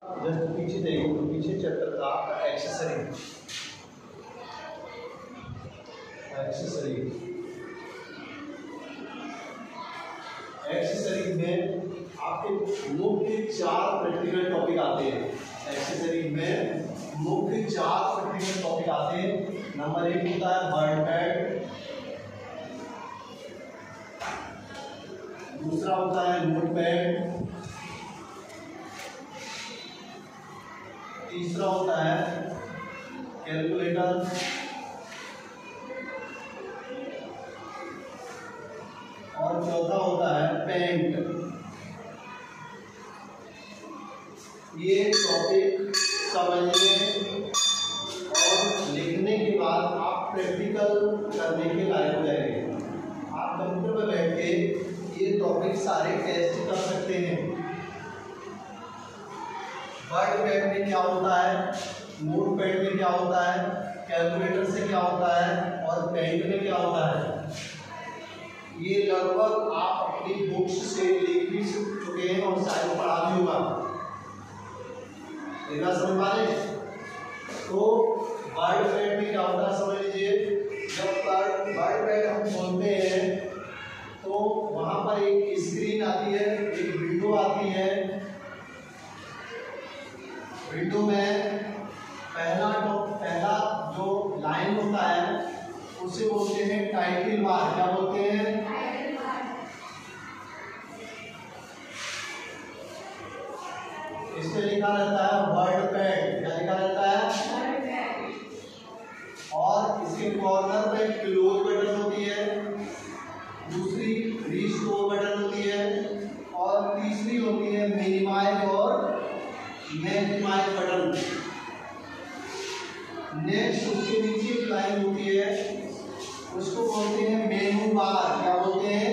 Just पीछे देखिए, तो पीछे चैप्टर था आपका एक्सेसरी। एक्सेसरी में आपके मुख्य 4 प्रैक्टिकल टॉपिक आते हैं। एक्सेसरी में मुख्य 4 प्रैक्टिकल टॉपिक आते हैं। नंबर 1 होता है वर्ड पैड, दूसरा होता है नोट पैड, तीसरा होता है कैलकुलेटर, और चौथा होता है पेंट। ये टॉपिक समझने और लिखने के बाद आप प्रैक्टिकल करने के लायक हो जाएंगे। आप कंप्यूटर में बैठ के ये टॉपिक सारे टेस्ट कर सकते हैं। वर्ड पैड में क्या होता है, नोट पैड में क्या होता है, कैलकुलेटर से क्या होता है और पेंट में क्या होता है, ये लगभग आप अपनी बुक्स से लिख भी चुके हैं और शायद पढ़ा भी होगा। देखा समझ पाए? तो वर्ड पैड में क्या होता है समझ लीजिए। जब वर्ड पैड हम खोलते हैं तो वहां पर एक स्क्रीन आती है, एक विंडो आती है। विंडो में पहला जो लाइन होता है उसे बोलते हैं टाइटल बार। क्या बोलते हैं? इसमें लिखा रहता है वर्ड पैड। क्या लिखा रहता है? और इसके कॉर्नर पे क्लोज बटन होती है, दूसरी रिस्टोर बटन होती है, और तीसरी होती है मिनिमाइज और मैक्सिमाइज बटन। नेक्स्ट उसके नीचे एक लाइन होती है, उसको बोलते हैं मेनू बार। क्या बोलते हैं?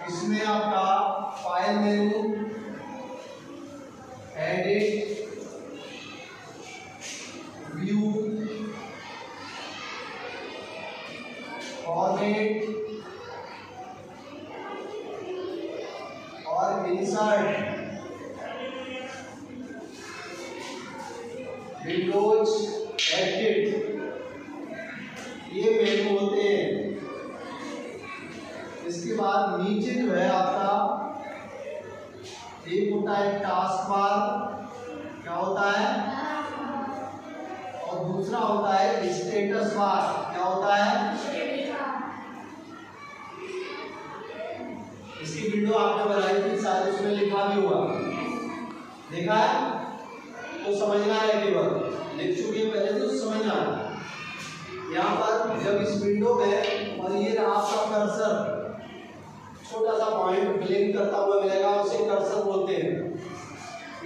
इसमें आपका file menu, edit, view, format और इंसर्ट, विंडोज, एडिट, ये मेनू होते हैं। इसके बाद नीचे जो है आपका एक होता है टास्क बार। क्या होता है? और दूसरा होता है स्टेटस बार। क्या होता है? इसकी विंडो आपने बनाई थी, शायद उसमें लिखा भी हुआ, देखा है? तो समझना है, केवल लिख चुकी है पहले तो समझना है। यहाँ पर जब इस विंडो में और ये रहा आपका कर्सर, छोटा सा पॉइंट ब्लिंक करता हुआ मिलेगा, उसे कर्सर बोलते हैं।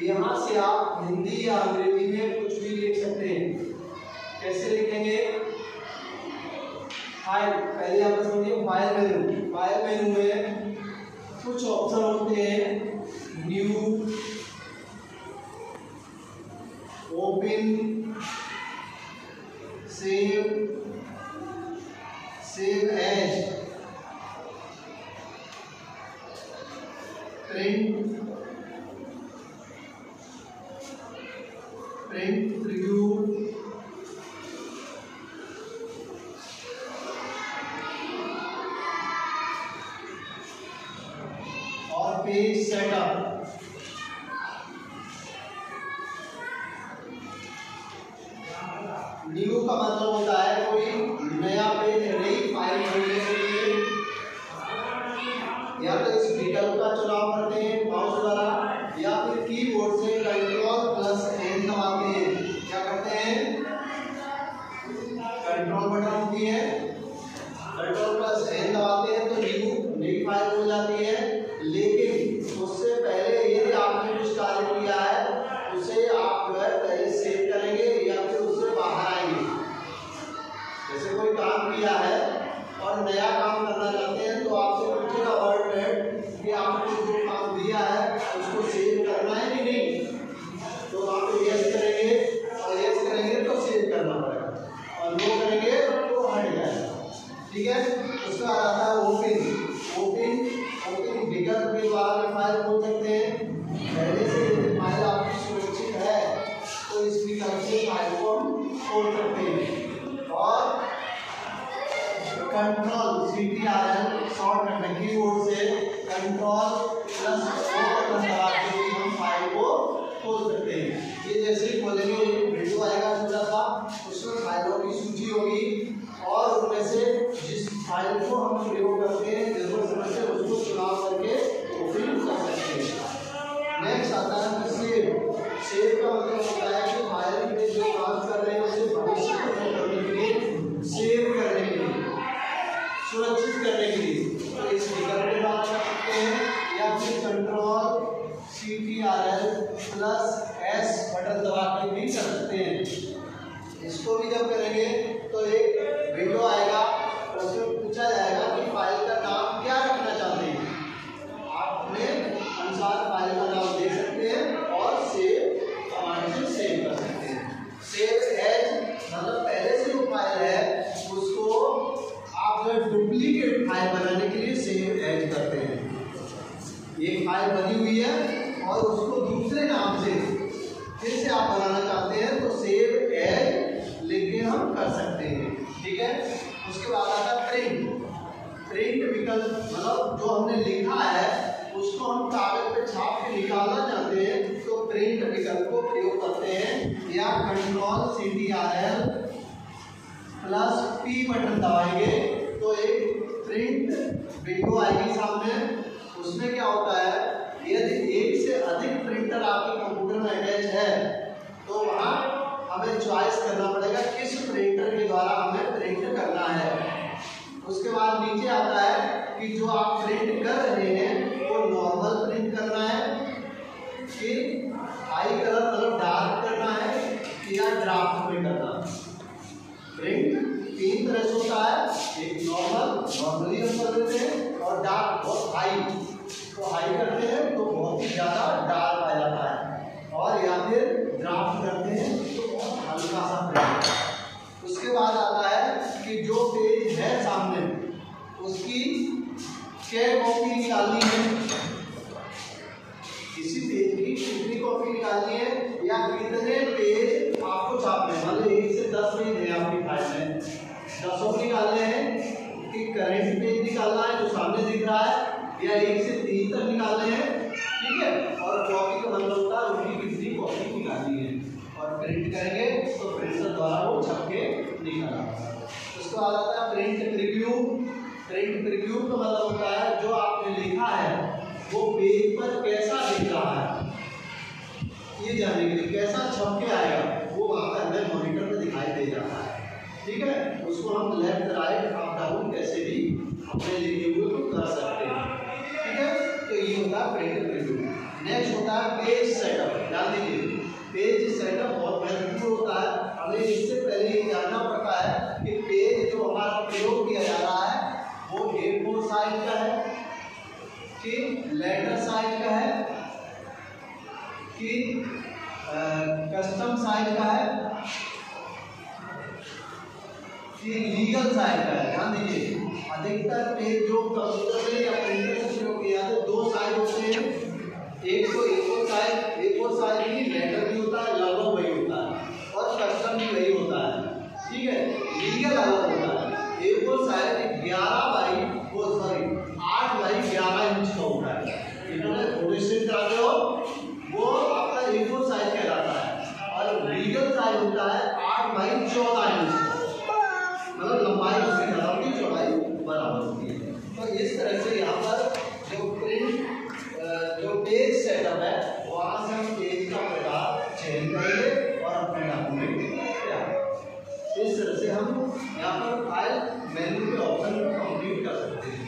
यहाँ से आप हिंदी या अंग्रेजी में कुछ भी लिख सकते हैं। कैसे लिखेंगे? फाइल, पहले आप समझिए फाइल मेनू। फाइल मेनू में कुछ ऑप्शन होते हैं, new, open, save, save as, print, print preview, और पेज सेटअप। न्यू का मतलब होता है कोई नया पेज, नई फाइल खोलने के लिए या तो इस विकल्प का चुनाव करते हैं माउस द्वारा, या फिर कीबोर्ड से Ctrl+N दबाते हैं। क्या करते हैं? कंट्रोल बटन होती है, Ctrl+N दबाते हैं तो नई फाइल हो जाती है। लेकिन उससे पहले यदि आपने कुछ कार्य किया है उसे आप जो है पहले सेव करेंगे या फिर उससे बाहर आएंगे। जैसे कोई काम किया है और नया काम करना चाहते हैं तो आपसे पूछेगा वर्ड पैड कि आपने जो काम दिया है उसको सेव करना है कि नहीं, तो आप यस करेंगे, और यस करेंगे तो सेव करना पड़ेगा, और नो करेंगे तो हट जाएगा। ठीक है? उसका आता है ओपन। ओपन विकल्प के द्वारा फाइल खोल सकते हैं। पहले से यदि फाइल आपकी सुरक्षित है तो इस विकल्प से फाइल को हम खोल सकते हैं। और कंट्रोल CTRL शॉर्ट करने कीबोर्ड से कंट्रोल प्लस O दबा के भी हम फाइल को खोल सकते हैं। ये जैसे ही खोलेंगे विंडो आएगा छोटा सा, उसमें फाइलों की सूची होगी और उनमें से जिस फाइल को हम प्रयोग करते हैं जरूरत समय से उसको चुनाव करके ओपन कर सकते हैं। नेक्स्ट आता है सेव। सेव का मतलब होता है कि फाइल में जो काम कर रहे हैं उसे भविष्य में करने के लिए, सेव करने के लिए, सुरक्षित करने के लिए तो इस विकल्प के द्वारा कर सकते हैं या फिर control CTRL plus S button दबा के भी कर सकते हैं। इसको भी जब करेंगे तो एक विंडो आएगा, उसमें पूछा जाएगा कि फाइल का नाम क्या रखना चाहते हैं। आप अपने अनुसार फाइल का नाम दे सकते हैं और सेव कमांड से सेव कर सकते हैं। सेव एज मतलब पहले से जो फाइल है उसको आप जो डुप्लीकेट फाइल बनाने के लिए सेव एज करते हैं। एक फाइल बनी हुई है और उसको दूसरे नाम से फिर से आप बनाना चाहते हैं तो सेव एज लिख के हम कर सकते हैं। ठीक है। उसके बाद आता है प्रिंट। प्रिंट विकल्प मतलब जो हमने लिखा है उसको हम कागज पे छाप के निकालना चाहते हैं तो प्रिंट विकल्प को प्रयोग करते हैं या control CTRL plus P button दबाएंगे तो एक प्रिंट विंडो आएगी सामने। उसमें क्या होता है, यदि एक से अधिक प्रिंटर आपके कंप्यूटर में अटैच है तो वहाँ हमें चॉइस करना पड़ेगा किस प्रिंटर के द्वारा हमें प्रिंट करना है। उसके बाद नीचे आता है कि जो आप प्रिंट कर रहे हैं वो नॉर्मल प्रिंट करना है कि हाई कलर मतलब डार्क करना है या ड्राफ्ट में करना है। प्रिंट तीन तरह से होता है, एक नॉर्मली हम कर देते हैं और डार्क बहुत हाई, तो हाई करते हैं तो बहुत ही ज़्यादा डार्क आ जाता है और या फिर ड्राफ्ट करते हैं तो बहुत हल्का सा प्रिंट। उसके बाद आता है कि जो पेज है सामने उसकी क्या कॉपी निकालनी है, किसी पेज की कितनी कॉपी निकालनी है या कितने पेज आपको छापने हैं। मतलब 1 से 10 पेज है आपकी फाइल में, 10 निकालने हैं कि करंट पेज निकालना है जो सामने दिख रहा है या 1 से 3 तक निकालने हैं। ठीक है। और कॉपी का मतलब होता है उनकी कितनी कॉपी निकालनी है और प्रिंट करेंगे तो प्रिंटर द्वारा वो छप के निकल आता है। उसके बाद आता है प्रिंट प्रीव्यू। प्रिंट प्रीव्यू का मतलब होता है जो आपने लिखा है वो पेज पर कैसा दिख रहा है ये जानने के लिए, कैसा छप के आएगा वो वहाँ पर हमें मॉनिटर पे दिखाई दे जाता है। ठीक है। उसको हम लेफ्ट राइट अप डाउन कैसे भी अपने लिखे हुए को कर सकते हैं। ठीक है। तो ये होता है प्रिंट प्रीव्यू। नेक्स्ट होता है पेज सेटअप। ध्यान दीजिए, पेज सेटअप बहुत महत्वपूर्ण होता है। हमें इससे पहले ये जानना पड़ता है कि पेज जो हमारा प्रयोग किया जा रहा है वो A4 साइज का है कि लेटर साइज का है कि कस्टम साइज का है कि लीगल साइज का है। ध्यान दीजिए, अधिकतर पेज जो कंप्यूटर में या प्रिंटर से प्रयोग किया जाता है 2 साइज होते हैं। एक तो A4 साइज ही लेटर भी होता है, लगभग वही होता है और कस्टम भी वही होता है। ठीक है। लीगल अलग होता है। A4 साइज 8 बाई 11 इंच का होता है। इन्होंने फोटो स्टेट कराते हो वो आपका A4 साइज कहलाता है और लीगल साइज होता है 8 बाई 14 इंच का, मतलब लंबाई उसकी ज़्यादा होती है, चौड़ाई बराबर होती है। तो इस तरह से यहाँ पर जो प्रिंट जो पेज सेटअप है वहाँ से हम पेज का प्रकार चयन करेंगे और अपने डॉक्यूमेंट इस तरह से हम यहाँ पर फाइल मेन्यू के ऑप्शन को कंप्लीट कर सकते हैं।